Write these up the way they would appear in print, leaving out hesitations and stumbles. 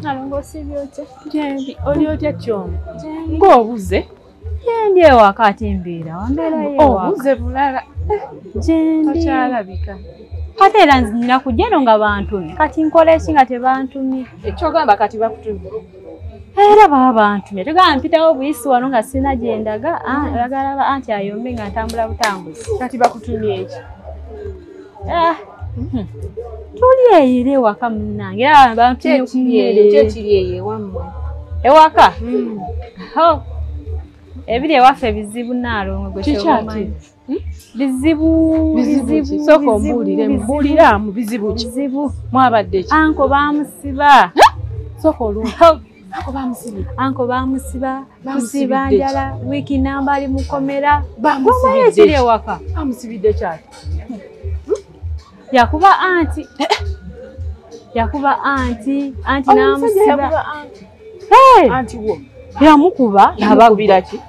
Nalongo sibyote. Jendi oliotya kyoma. Ng'obuze. Jendi ewaka ate mbeera wambeera ewaka. Obuze bulala. Jendi. Tokyalabika. Kati era nzina kujja eno nga bantumye. Kati nkola eki nga tebantumye. Ekyogamba kati bakutumye. Era baba bantumye. Tugamba mpitawo buyisi wano nga sina gye ndaga. Ayagala anti ayombe nga ntambula butambuzi. Kati bakutumye eki. Tuli eyire ewaka munnange. Era bantumye kumere. Kyekiri eyo ewammwe. Ewaka? Ebiri ewaffe bizibu Naalongo gwe kyomanyi. Bizibu. Sooka ombuulire mbuuliramu bizibu ki? Mwabadde ki? Anko baamusiba. Sooka olumbe. Anko baamusiba. Musiba njala. Wiiki namba ali mukomera. Baamusibidde ekiri ewaka. Baamusibidde kyaki? Yakuba anti. Anti n'amusiba. Anti wo. Yamukuba. Yabakubira ki?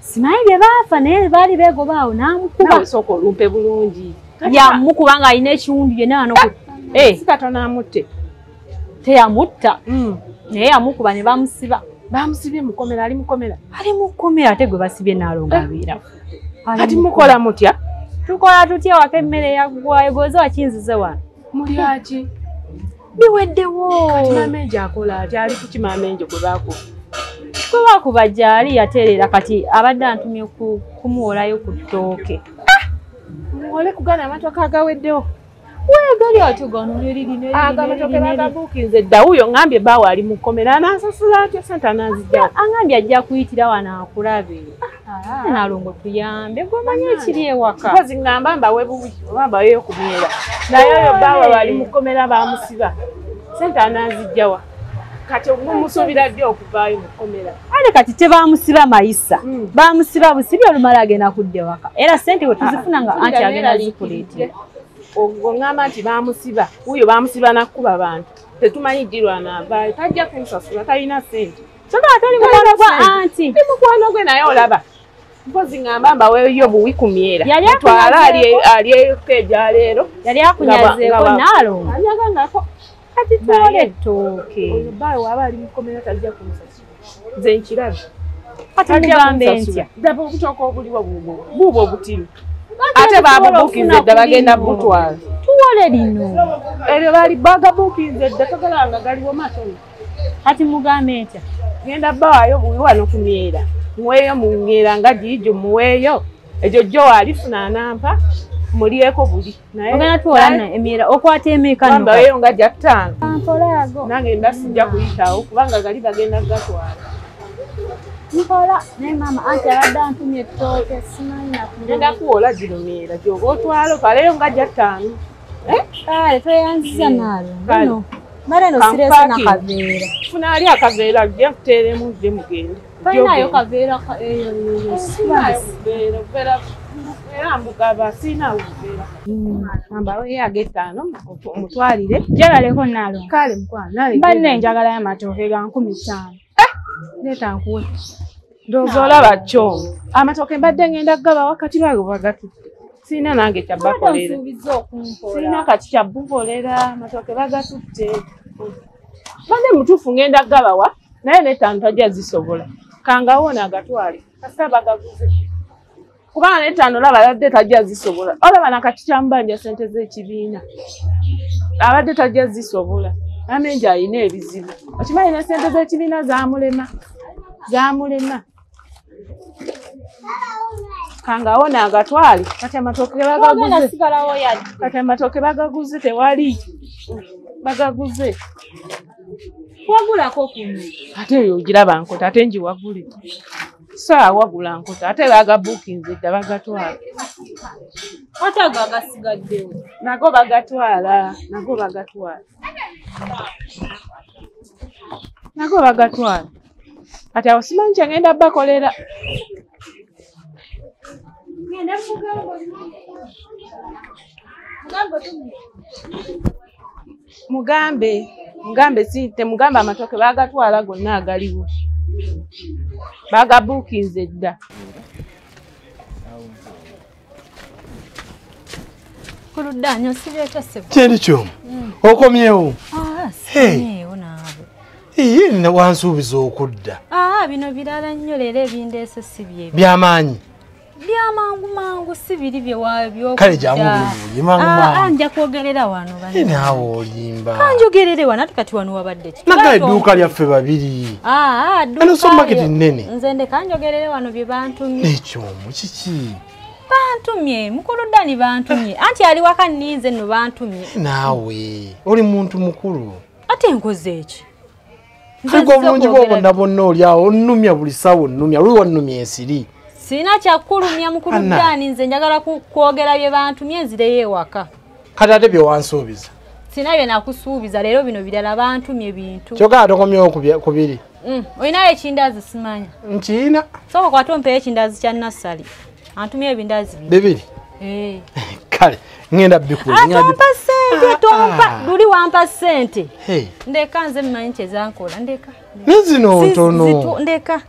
Simanyi bye baafa naye baali beegobaawo n'amukuba. Nawe sooka olumpe bulungi. Yamukuba ng'alina ekiwundu byonna wano. Sikatono amutte. Teyamutta. Naye yamukuba ne bamusiba. Baamusibye mukomera, ali mukomera. Ali mukomera ate gwe basibye Naalongo abeera. Kati mukola mutya? Tukola tutya waka emmere yaggwayo goza wakinzize wano. Mulya ki? Biweddewo. Kati mamenje akola atya ali kuki mamenje gwe baakuba? Gwe baakuba gyali yateerera kati abadde antumye kumuwolayo ku ttooke. Muwole kugana amatooke agaweddewo. Weegali ate gano neriri. Agamatoke bagabuukinze dda wuuyo ngambye baawe ali mukomera anaasasula atya sente anaazijja. Angambye ajja kuyitira wano akulabe. Naalongo tuyambe gwomanyi ekiri ewaka. Mpozi ngamba mbawe bubi oba mbaweeyo kumyera. Naye oyo baawe bali mukomera baamusiba. Sente anaazijjawa. Kati mumusuubira ddi okuvaayo mukomera. Ale kati tebaamusiba mayisa. Baamusiba busibi olumala agenda kudda ewaka. Era sente we tuzifuna nga anti agenda zikuleetera. Ogwo ngamba nti baamusiba. Wuuyo baamusiba nakkuba abantu. Tetumanyi jjirwa anaavaayo. Tajja kumusasula talina sente. Kyokka atali mukwano gwa anti. Ti mukwano gwe naye olaba. Mpozi ngamba mbaweeyo buwi ku myera. Twala alyeko ejja leero. Yali akunyazeeko Naalongo. Anyagangako. Kati tuwole ettooke. Oyo baawe waba ali mukomera tajja kumusasula. Nze nkirabe. Kati mugambe ntya. Ddaba obutooke obuliwo buubwo obutiru. Ate baabubuukinze dda bagenda butwala. Tuwole lino. Eryo baali bagabuukinze dda togalanga galiwo matono. Kati mugambe ntya. Genda bbawaayo buwi wano ku myera. Muweeyo mu myera nga giijo muweeyo. Egyo jjo waalifuna anampa mulyeko buli. Ogenda tuwola emyera okwata emeka nno. Mbaweeyo nga gya 5. Ampolaago. Nange mba sijja kuyitaawo kubanga gali bagenda gatwala. Nkola naye maama anti abadde antumye ettooke simanyi nakumenya. Ngenda kuwola gino myera gy'oba otwala opaleyo nga gya 5. Kale tweyanziza Naalongo. Mara no sirese na kaveera. Funa ali akaveera gye nkuteeremu gye mugende. Toyinayo kaveera eyo. Era mbugaba sinaawo buveera. Ambaweeyo age5 omutwalire. Jagaleko Naalongo. Kale mukwano. Mbanne njagala y'amatooke ga 15. Leeta nkuwe. Ndowooza olaba kyomo. Amatooke mbadde ngenda gaba wakati bago bagatutte. Sina nange kyabakolera. Sina kati kyabukolera amatooke bagatutte. Bade mutuufu ngenda gabawa naye n'ettaano tajja zisobola. Kangawoona agatwale. Kasita bagaguze. Kubanga n'ettaano olaba abadde tajja zisobola. Olaba nakati kyambanja sente z'ekibiina. Abadde tajja zisobola. Amenje ayina ebizibu. Okimanyi ne sente z'ekibiina zaamulema. Kangawoona agatwale. Kati amatooke bagaguze. Kati amatooke bagaguze tewali. Bagaguze. Wagulako kuno. Ate eyo ogiraba nkota ate njiwagule. Wagula nkota ate bagabuukinze dda bagatwala. Ate ago agasigaddewo. Nago bagatwala. Kati awo simanyi kyengenda bakolera. Mugambe si temugambe amatooke bagatwala gonna agaliwo. Bagabuukinze dda. Kuluddanyo sireeta ssebo. Kyendi kyo. Okomyewo. Sikomyewo naawe. ne wansuubiza okudda. Bino birala nnyo leero ebindeese si bye. Byamaanyi. Byamangu si biri byo. Kale jamubibuye mangu. Nja kwogerera wano bano. Naawe olimba. Kanjogerere wano ate kati wano wabadde ki? Naga edduuka lyaffe babiri. Adduuka. Ano supermarket nnene. Nze nde kanjogerere wano bye bantumye. Ekyomu kiki? Bantumye, mukulu ddani bantumye. Anti ali waka nninze nno bantumye. Naawe oli muntu mukulu. Ate nkoze eki? Kale obulungi bw'obonna bonna oli awo onnumya buli ssaawa onnumya. Luli wannumya ensiri. Sina kyakulumya mukulu ddani nze njagala kwogera bye bantumye nzireyo ewaka. Kati ate bye wansuubiza. Sina bye nakusuubiza leero bino birala bantumye bintu. Kyokka tokomyewo ku biri. Olinayo ekindazi simanya. Nkiina. Sooka kwate ompeeyo ekindazi kya nassali. Antumye ebindazi bibiri. Kale ngenda bikula. Tompa ssente tompa. Luli wampa ssente. Ndeka nze mmanyi kyezankola ndeka. Nezino ntono. Ndeka.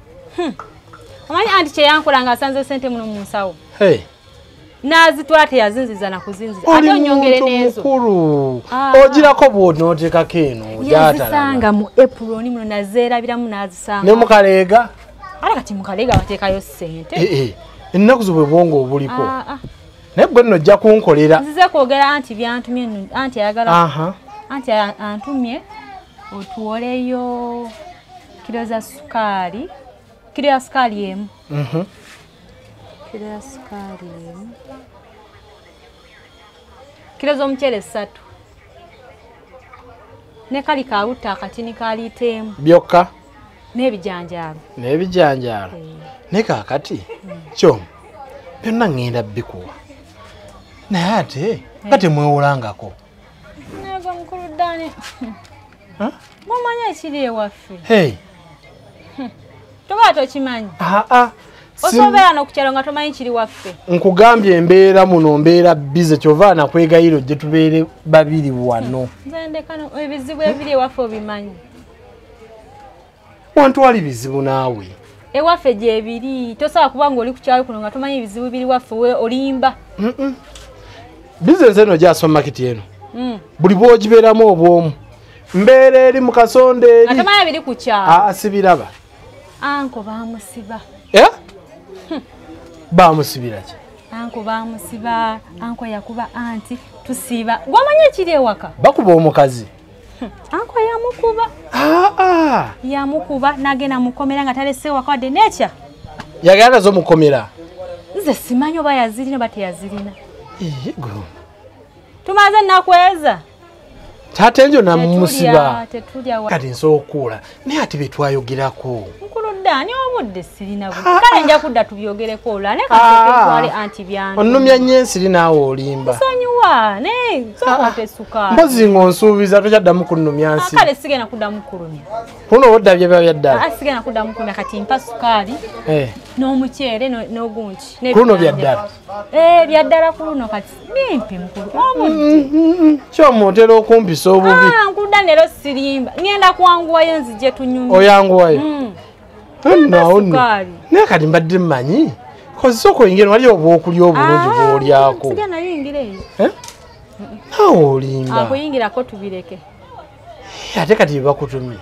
Omanyi anti kyeyankola nga asanze ssente muno mu nsawo. N'azitwala teyazinziza na kuzinziza. Ate onyongere n'ezo. Ogirako bw'onooteekako eno. Yazisanga mu epuloni muno nazeerabiramu n'azisanga. Ne mukaleega? Ate kati mukaleega bateekayo ssente. Ennaku zo bwe bwongo obuliko. Naye gwe nno ojja kunkolera. Nzize kwogera anti byantumye nno anti ayagala. Anti antumye otuwoleyo kilo za sukaali. Kilo ya sukaali emu. Kilo ya sukaali emu. Kilo z'omuceere 3. Ne kali kawutta akatini ka liita emu. Byokka? N'ebijanjaalo. N'ebijanjaalo. Ne kaakati kyo byonna ngenda bikuwa. Naye ate nga temwewolangako. Nego mukulu ddani. Mumanya ekiri ewaffe. Toba tokimanyi. Osobeera n'okukyalo nga tomanyi kiri waffe. Nkugambye embeera muno mbeera bize kyova nakwegayiro gye tubeere babiri wano. Nze ndekano ebizibu ebiri ewaffe obimanyi. Wantwali bizibu naawe. Ewaffe gyebiri tosobola kuba ng'oli ku kyalo kuno nga tomanyi ebizibu biri waffe olimba. Bizinesi eno gya supermarket eno. Buli bw'ogibeeramu obwomu. Mbeera eri mu kasonda eri. Nga tomanyi biri ku kyalo. Sibiraba. Anko baamusiba. Baamusibira ki? Anko baamusiba. Anko yakuba anti tusiiba. Gwamanyi ekiri ewaka? Bakuba omukazi. Anko yamukuba. Yamukuba n'agenda mukomera nga talese ewaka wadde nekya. Yagala nazo mukomera. Nze simanyi oba yazirina oba teyazirina. Tumaze nakweza. Tate njo namusiba. Kati nsobola okuula. Naye ate bye twayogerako. Mukulu ddani obudde sirina budde. Kale nja kudda tubyogereko olane kaseketwale anti byantu. Onnumya nnyo ensiri naawe olimba. Nsonyiwa ne sokote sukaali. Mpozi ng'onsuubiza tokyaddamu kunnumya nsiri. Kale sigenda kuddamu kulumya. Kuno odda bye byaddala. Sigenda kuddamu kulumya kati mpa sukaali. N'omuceere n'ogunki. Kuno byaddala. Byaddala kuno kati bimpi mukulu. Obudde. Ky'omu otera okumpisa obubi. Nkudda leero sirimba. Ngenda kwanguwayo nzije tunyumye. Oyanguwayo? Nno. Naye kati mbadde mmanyi. Kozesa okuyingira wali oba okulya obulungi bw'olyako. Sijja nayo yingira eyo. Naawe olimba. Akuyingirako tubireke. Ate kati bye bakutumye.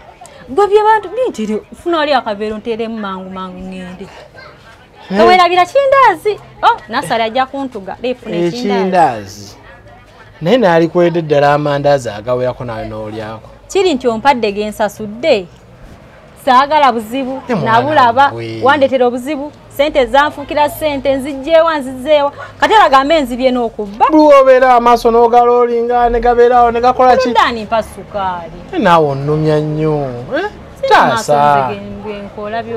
Gwe bye bantu bintire funa oli akabeero nteeremu mangu ngende. Owerabira kindaazi. Nasali ajja kuntuga leefuna ekindazi. Naye naali kwedde ddala amandaazi agawerako nawe n'olyako. Kiri nti ompadde gensasudde. Saagala buzibu nabulaba wandetera obuzibu sente zanfukira sente nzijjeewa nzizeewa kati alagambe nzibye n'okubba. Bw'obeera amaaso n'ogaloolinga ne gabeerawo ne gakola ki? Ddaani mpa sukaali. Naawe onnumya nnyo. Taasa.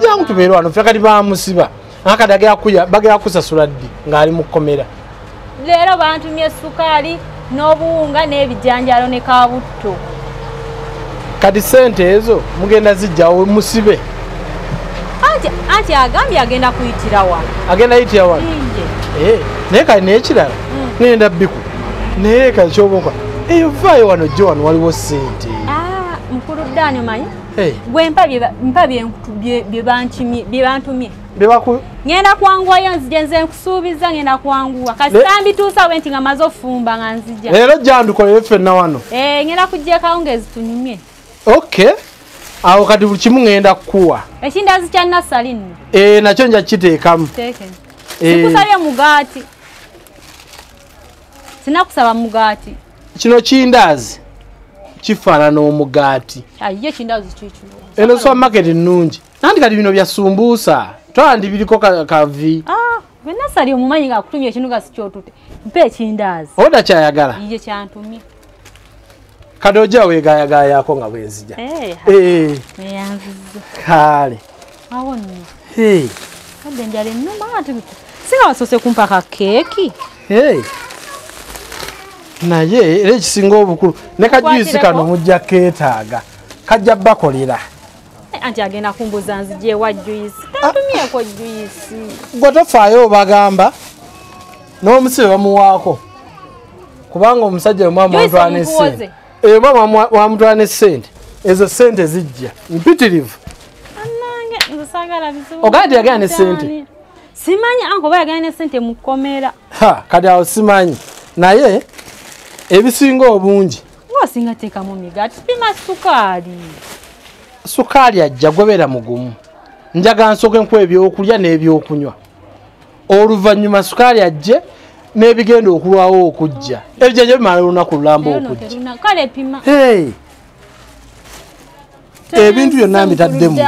Jangu tubeera wano ffe kati baamusiba. Akati bagera kusasula ddi ng'ali mu kkomera. Leero bantumye sukaali n'obuwunga n'ebijanjaalo ne kaabutto. Kati sente ezo mugenda zijjawo musibe. Anti agambye agenda kuyitira wano. Agenda yitira wano? Naye kali n'ekirala ngenda biku. Naye kali kyoboka. Vaayo wano jjo wano waliwo sente. Mukulu ddani omanyi? Gwe mpa bye bantumye. Ngenda kwanguwayo nzije nze nkusuubiza ngenda kwanguwa. Kasi sambituusa we nti nga maze ofumba nga nzija. Leero jandukolere ffenna wano. Ngenda kuggyeko awo ng'ezitunyumye. Okay. awo kati buli kimu ngenda kukuwa ekindazi kya nasali nno nakyo nja kiteekamu sikusabye mugaati sinakusaba mugaati kino kindazi kifaanana omugaati ye kindazi kikyo eno supermarket nnungi nandi kati bino bya sumbuusa twandi biriko kavi nasali omumanyi ngaakutumya ekinuga sikyotute mpa ekindazi oda kyayagala ye kyantumye kati ojja weegayagaya yako nga bwenzija neyanziza kale awo nno kadde njala ennuma ati singa wasoose kumpa ka keeki naye era ekisinga obukulu ne kajuyisi kano mujja keetaaga kajja bakolera anti agenda kumbuza nzije wa juyisi tatumyeko juyisi gwe tofaayo obagamba n'omusibe bamuwaako kubanga omusajja mwamutwala n'essente mwamutwala n'essente ezo ssente zijja mpitirivu ogandi yagenda n'essente simanyi anko bayagenda n'essente mukomera kati awo simanyi naye ebisinga obungi ng'osinga teekamu migaati pima sukaali ajja gwebeera mugumu njaga nsooke nkuwa ebyokulya n'ebyokunywa oluvannyuma sukaali ajje n'ebigenda okulwawo okujja ebijja gye bimala olunaku lulamba okujja kale pima ebintu byonna mbitaddemu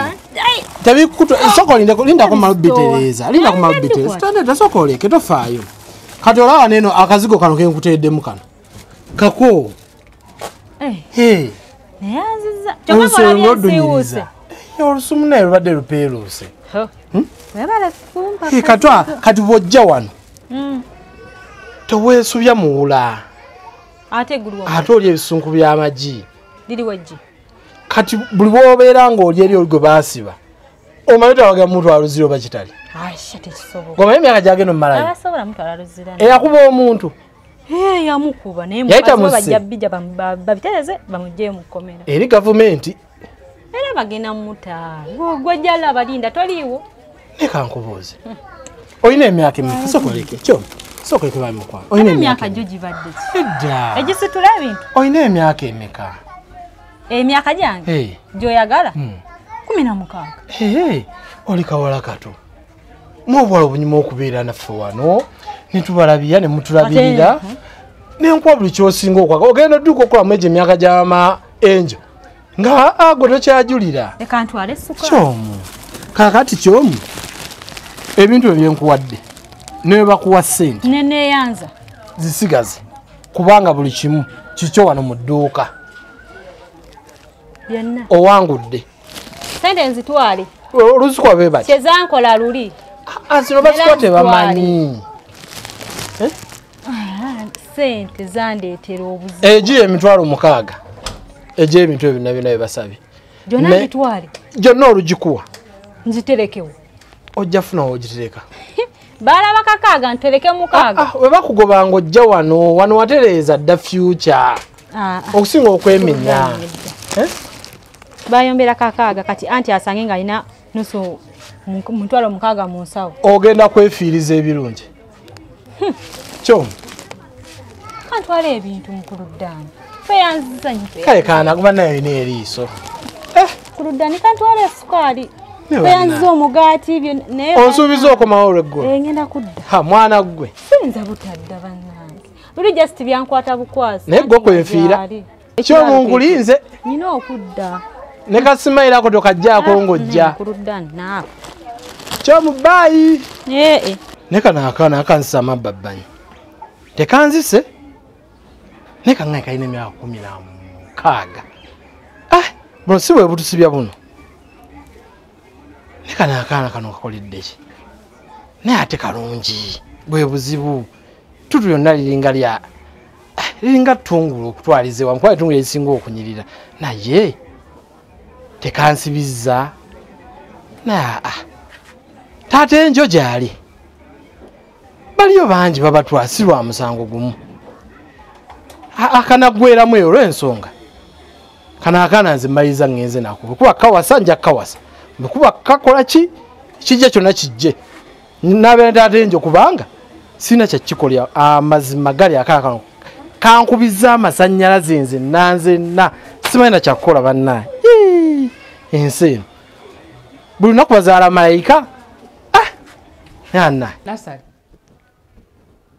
sooka lindako malubitereeza tasooka oleke tofaayo kati olaba neeno akazigo kano kenkuteeddemu kano kako neyanziza odunyiriza olusumu naye lubadde lupeeruuse kati bwojja wano teweesubya muwula ate oli ebisunku by'amagi kati buli bwobeera ng'oli eri oli gwe baasiba omanyi tawaga muntu aluzira oba kitali omanyi emyaka gyagenda omumalayo eyakuba omuntu yamukuba naye babitereze bamugye mukomera eri gavumenti era bagenda muta gwejjala abalinda toliiwo nekankubuuze olina emyaka emeka sokoleke kyo sokoleke bamukwana olina emyaka gyo gibadde edda egisitula ebintu olina emyaka emeka emyaka gyange gyoyagala 16 oli kawala kato mwobwala obunyuma okubeera naffe wano netubalabira nemutulabirira nenkuwa buli kyosinga okwaga ogenda odduka okulamu egyo emyaka gyama enjo nga gwe tokyajulira kyomu kakati kyomu ebintu ebyenkuwadde nebakuwa ssente neneyanza zisigaze kubanga buli kimu kikyo wano mu dduuka owangudde sente nzitwale oluzikwa bebati kyezankola luli azino bazikwa tebamanyi sente zandeetera obuzibu egiye emitwalo 6 egy'ebintu ebyo byonna bye gyonna bitwale gyonna olugikuwa nziterekewo ojja funa wogitereka balaba 6 ntereke 6 we bakugobanga ojja wano watereeza dda future okusinga okweminya bayombera 6 kati anti asange nga alina nusu mutwalo 6 mu nsawo ogenda kwefiiriza ebirungi kyo kantwala ebintu mukuluddani feyanziza nyipe kale kaanaguba nayo ina eriiso kuluddani kantwala esukaali feyanziza omugaati onsuubiza okomawo olweggulu ngenda kudda mwana gwe siyinza butadda bannange luli just byankwata bukwasi naye gwe okwenfiira kyomungulinze nina okudda ne kasimayirako tokajjaako ng'ojja kuluddani naawe kyomubaayi ne kanaakaana akansisa amabbabbanyi tekanzise ne kaŋŋayi kalina emyaka 16 buno si bwe butusibya buno ne kanaakaana kano kakolidde ki naye ate kalungi bwe buzibu tutu lyonna liringa ttungulu okutwaliza ewamu kuba ettungulu erisinga okunyirira naye tekansibizza taata enjo gyali baliyo bangi babatwasi lwa musango gumu akanaggweramu eyo olw'ensonga kanaakaana nze mmaliriza ŋŋenze nako bwekuba kawasa nja kawasa bwekuba kakola ki kijja kyonna kijje nabeera taata enjo kubanga sirina kyakikolya amazima gali akaakano kankubiza amasannyalaze nze nanzenna simanyi na kyakukola bannaye ensi buli lunaku bazaala malayika yana Nasali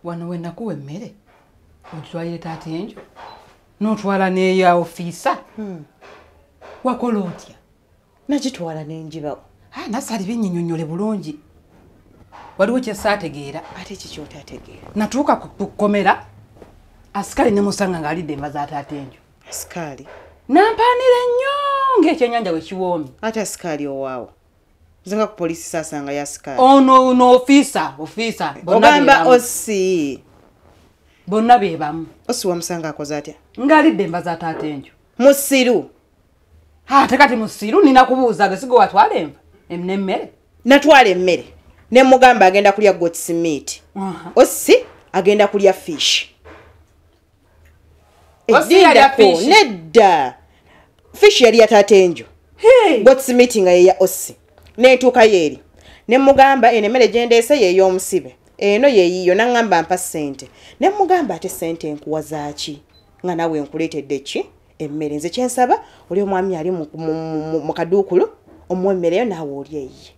wano we nakuwa emmere otwalire taata enjo n'otwala n'eya ofiisa wakola otya nagitwala n'enjibawo Nasali binnyonnyole bulungi waliwo kyesaategeera ate kikyotategeera natuuka ku kkomera asikali ne musanga ng'alidde enva za taata enjo asikaali nampaanira nnyo ng'ekyennyanja bwe kiwoomi ate asikaali owaawo zenga ku poliisi saasanga ya asikaali ono ofiisa ogamba osi bonna be bamu osi wamusanga akoze atya ng'alidde enva za taata enjo musiru ate kati musiru nina kubuuzaga sigo watwala enva n'emmere natwala emmere ne mugamba agenda kulya goat's meat osi agenda kulya fish nedda fish yali ya taata enjo goat's meat nga yeya osi neetuuka yeeri ne mugamba eno emmere gyendeese yeey'omusibe eno yeeyiyo naŋŋamba mpa ssente ne mugamba ate ssente enkuwa zaaki nga nawe nkuleetedde ki emmere nze kyensaba oli omwami ali mu kaduukulu omuwa emmereyo naawe oli eyiye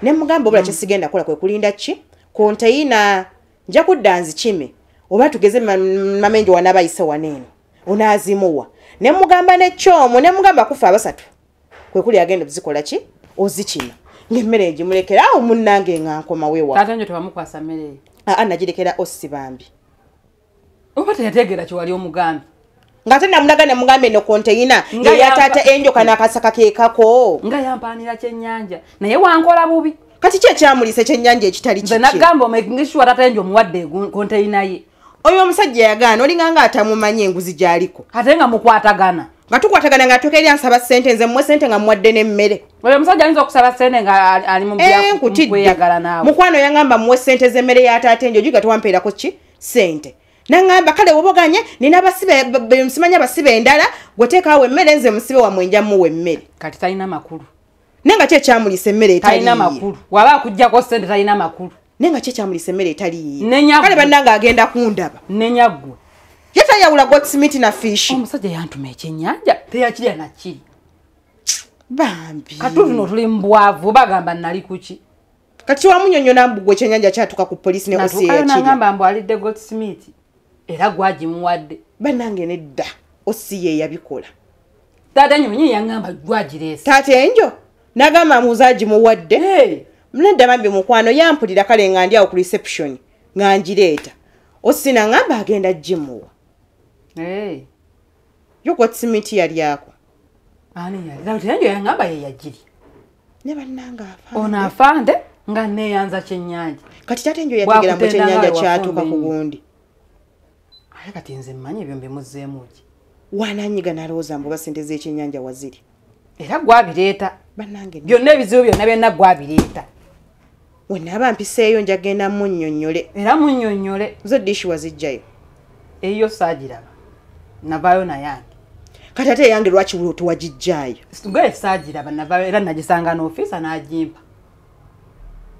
ne mugamba obula kyesigenda kola kwe kulinda ki konteyina nja kudda nzikime oba tugeze mamenjo wanaabayise waneeno onaazimuwa ne mugamba nekyomo ne mugamba kufa abasatu kwe kuli agenda obuzikola ki ozikima ng'emmere ngimulekera awo munnange nga nkoma weewa taata enjo tebamukwasa mmere nagirekera osi bambi oba teyategeera kiwali omugambi ng'ate namulaga ne mugamba eno konteyina eya taata enjo kana akasaka keekako nga yampaanira kyennyanja naye wankola bubi kati ki ekyamulisa ekyennyanja ekitali kiki nze nagamba omengishwa taata enjo omuwadde konteyina ye oyo omusajja yagaana olinga nga atamumanyi enguzi gy'aliko ate nga mukwatagana nga tukwatagana nga tukeerya nsaba ssente nze mmwe ssente nga muwadde n'emmere oyo omusajja ayinza okusaba ssente nga ali mu kweyagala naawe mukwano yangamba muwe ssente z'emmere ya taata enjo juga tewampeerako ki ssente naŋŋamba kale woboganye nina abasibe nsimanyi abasibe endala gweteekaawo emmere nze musibe wamwe nja muwa emmere kati talina makulu naye nga ki ekyamulisa emmere talina makulu waba akugjako ssente talina makulu naye nga ki ekyamulisa emmere etaliiye kale bannanga agenda kundaba nenyaggwe yatayawula goat's meat na fish omusajja yantuma ekyennyanja teyakirya nakiri bambi katuufu no tuli mbwavu bagamba nali kuki kati wamunyonnyona mbugwe ekyennyanja kyatuka ku poliisi ne osi eyakirya nagamba mbu alidde goat's meat era gwagimuwadde bannange nedda osi ye yabikola taata enjo mwenyewe yaŋŋamba gwagireese taata enjo nagamba muze agimuwadde nedda bambi mukwano yampulira kale nga ndi awo ku reception nga ngireeta osi naŋŋamba agenda gimuwa yo goat's meat yalyako ani yali taata enjo yaŋŋamba ye yagiri ne bannanga ono afande nga neeyanza kyennyanja kati taata enjo yategera mu kyennyanja kyatuuka ku gundi aye kati nze mmanyi ebyo mbimuzzeemu ki wananyiga nalowooza mbu oba ssente z'ekyennyanja waziri era gwabireeta bannange byonna ebizibu byonna byonna gwabireeta we naaba mpiseeyo njagenda munnyonnyole era munnyonnyole zo dishi wazijjayo eyo saagiraba navaayo nayange kati ate eyange lwaki tewagijjaayo gaye saagiraba navaayo era nagisanga n'ofiisa n'agimpa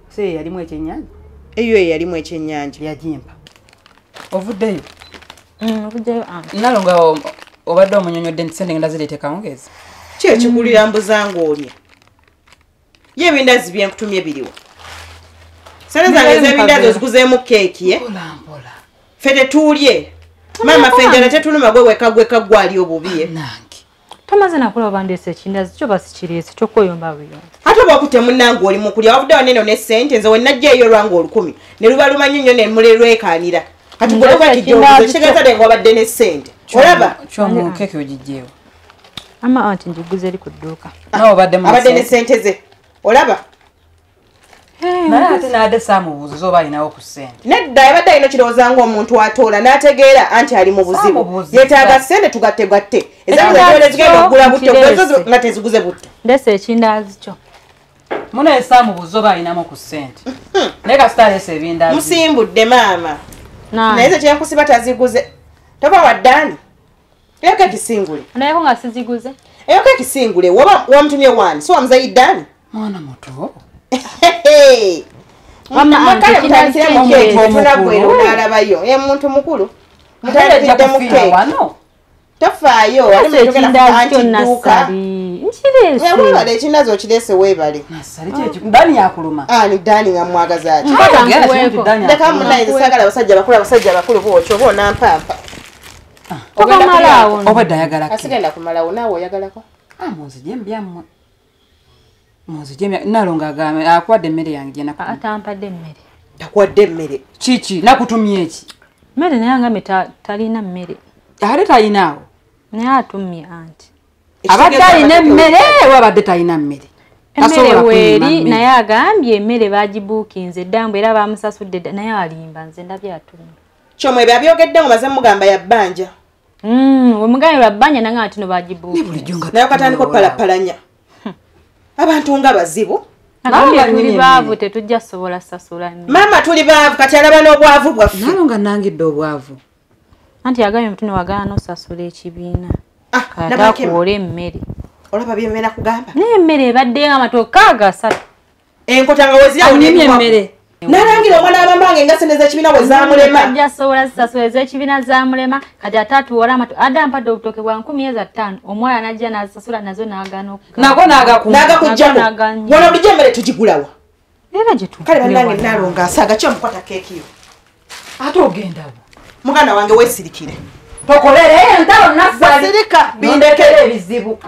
se yalimu ekyennyanja eyo eyalimu ekyennyanja yagimpa ovuddeyo ovuddeyo nalonga obadde omunyonyodde nti sente ngenda zireete kawungeezi ki ekikulira mbuzanga olya ye ebindazi byenkutumye biriwa sente zange z'ebindazi ozikuzeemu keeki ye ffe tetuulye maama ffe enjala tetuluma gwe weka gwali obubi ye nange tomaze nakula bandeese ekindazi kyo basikireese kyokoyomba buyomba ate oba okute munnange oli mukulya wavudde waneno ne ssente nze wenajjaeyo lwanga 10 ne luba lumanyi nnyo nemmule lwekaanira kati golokakijoobuzo kitegeeza nga wabadde ne ssente olaba kyomukeeki ogijjeewo ama anti njiguze eri ku dduuka abadde ne ssente ze olaba naye ate naadde saamubuuziza oba alinawo ku ssente nedda yabadde alina kirowooza ng'omuntu atoola n'ategeera anti ali mu buzibu yeetaaga ssente tugattegatte ezaaole zigenda okugula butte nga teziguze butte ndese ekindazi kyo munaye saamubuuziza oba alinamu ku ssente naye kasita aleesa ebindazi musimbudde maama naye ze kyenkusiba taziguze toba waddaani eyoko ekisingule nayeko nga siziguze eyoko ekisingule waba wamutumye wani so wamuzayiddaani mwana muto tunagwera onalabayo ye muntu mukulu mutaliddemu keeki tafaayo webale ekinazo okirese weebale dani yakuluma ani dani nga mwagaza ati leka munayize sagala abasajja bakulu bwotyo bona mpampa obadde ayagala asigenda kumalawo naawe oyagalako munzije mbyammwe munzije nalonga agame akwadde emmere yange gyenaku atampadde emmere takwadde emmere kiki nakutumye eki mmere naye angambe talina mmere ate talinaawo naye atumye anti abadde alina emmere wabadde talina mmere emmere weeri naye agambye emmere bagibuukinze eddambu era bamusasudde naye alimba nze ndabye atumye kyomwe ebyo abyogedde ngo maze mugamba yabbanja wemugambe lwabbanja nange ati no bagibuukinze naye okatandika palapalanya abantu nga bazibu agambye tuli baavu tetujja sobola sasula maama tuli baavu kati alaba n'obwavu bwaffe nalo nga nangidde obwavu anti yagambye mutune wagala nosasula ekibiina katakuwola emmere olaba byemmera kugamba naye emmere ebadde amatooka agasatu enkota nga weziyawunyemye emmere nalangira omwana wamambange nga sente z'ekibiina bwe zamulema ajja sobola zisasula ez'ekibiina zamulema kati atatuwola adde ampadde obutooke bwa 15,000 omwana najja nazisasula nazo n'agaana n'agakugjamu wano bulijjo emmere tugigulawa era gye kale bannange nalonga asaaga ki omukwata keekiyo ate ogendabo muganda wange weesirikire tokolere entalo nasirika bindekere ebizibu